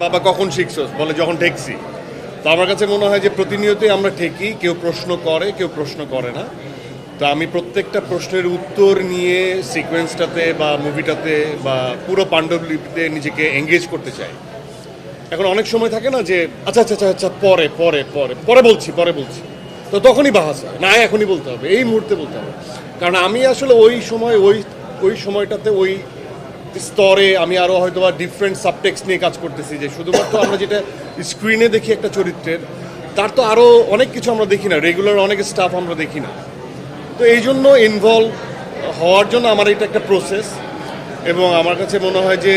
বাবা কখন শিখছস বলে যখন ঠেকছি। তো আমার কাছে মনে হয় যে প্রতিনিয়তই আমরা ঠেকি, কেউ প্রশ্ন করে কেউ প্রশ্ন করে না। তো আমি প্রত্যেকটা প্রশ্নের উত্তর নিয়ে সিকোয়েন্সটাতে বা মুভিটাতে বা পুরো পাণ্ডবলিপিতে নিজেকে এঙ্গেজ করতে চাই। এখন অনেক সময় থাকে না যে আচ্ছা আচ্ছা আচ্ছা আচ্ছা পরে পরে পরে পরে বলছি, তো তখনই বাহাস হয় না, এখনই বলতে হবে, এই মুহূর্তে বলতে হবে। কারণ আমি আসলে ওই সময় ওই সময়টাতে ওই স্তরে আমি আরও হয়তো বা ডিফারেন্ট সাবটেক্সট নিয়ে কাজ করতেছি, যে শুধুমাত্র আমরা যেটা স্ক্রিনে দেখি একটা চরিত্রের, তার তো আরও অনেক কিছু আমরা দেখি না, রেগুলার অনেক স্টাফ আমরা দেখি না। তো এই জন্য ইনভলভ হওয়ার জন্য আমার এটা একটা প্রসেস। এবং আমার কাছে মনে হয় যে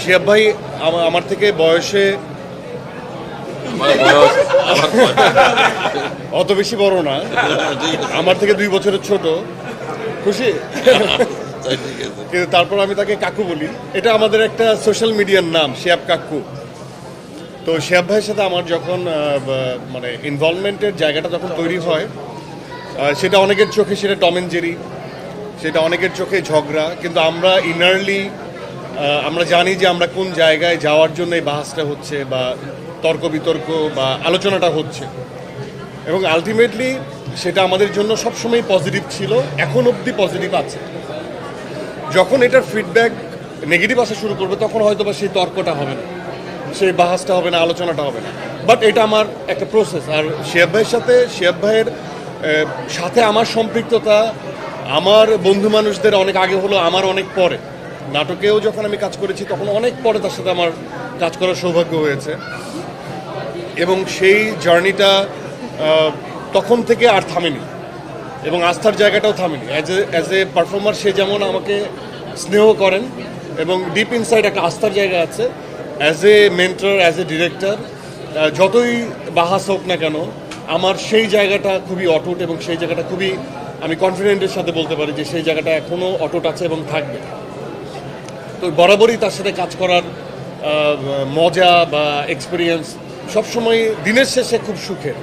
শিহাব ভাই আমার থেকে বয়সে অত বেশি বড় না, আমার থেকে 2 বছরের ছোট। খুশি? কিন্তু তারপর আমি তাকে কাকু বলি, এটা আমাদের একটা সোশ্যাল মিডিয়ার নাম, শিহাব কাকু। তো শিহাব ভাইয়ের সাথে আমার যখন মানে ইনভলভমেন্টের জায়গাটা যখন তৈরি হয়, সেটা অনেকের চোখে সেটা টম অ্যান্ড জেরি, সেটা অনেকের চোখে ঝগড়া, কিন্তু আমরা ইনারলি আমরা জানি যে আমরা কোন জায়গায় যাওয়ার জন্য এই বাহাসটা হচ্ছে বা তর্ক বিতর্ক বা আলোচনাটা হচ্ছে। এবং আলটিমেটলি সেটা আমাদের জন্য সবসময় পজিটিভ ছিল, এখন অবধি পজিটিভ আছে। যখন এটার ফিডব্যাক নেগেটিভ আসা শুরু করবে তখন হয়তো বা সেই তর্কটা হবে না, সেই বাহাসটা হবে না, আলোচনাটা হবে না। বাট এটা আমার একটা প্রসেস। আর শিহাব ভাইয়ের সাথে আমার সম্পৃক্ততা আমার বন্ধু মানুষদের অনেক আগে হলো, আমার অনেক পরে। নাটকেও যখন আমি কাজ করেছি তখন অনেক পরে তার সাথে আমার কাজ করার সৌভাগ্য হয়েছে। এবং সেই জার্নিটা তখন থেকে আর থামেনি, এবং আস্থার জায়গাটাও থামেনি। অ্যাজ এ পারফর্মার সে যেমন আমাকে স্নেহ করেন এবং ডিপ ইনসাইড একটা আস্থার জায়গা আছে, as a mentor, as a director, যতই বাহাস হোক না কেন আমার সেই জায়গাটা খুবই অটুট, এবং সেই জায়গাটা খুবই আমি কনফিডেন্টের সাথে বলতে পারি যে সেই জায়গাটা এখনও অটুট আছে এবং থাকবে। তো বরাবরই তার সাথে কাজ করার মজা বা এক্সপিরিয়েন্স সবসময় দিনের শেষে খুব সুখের।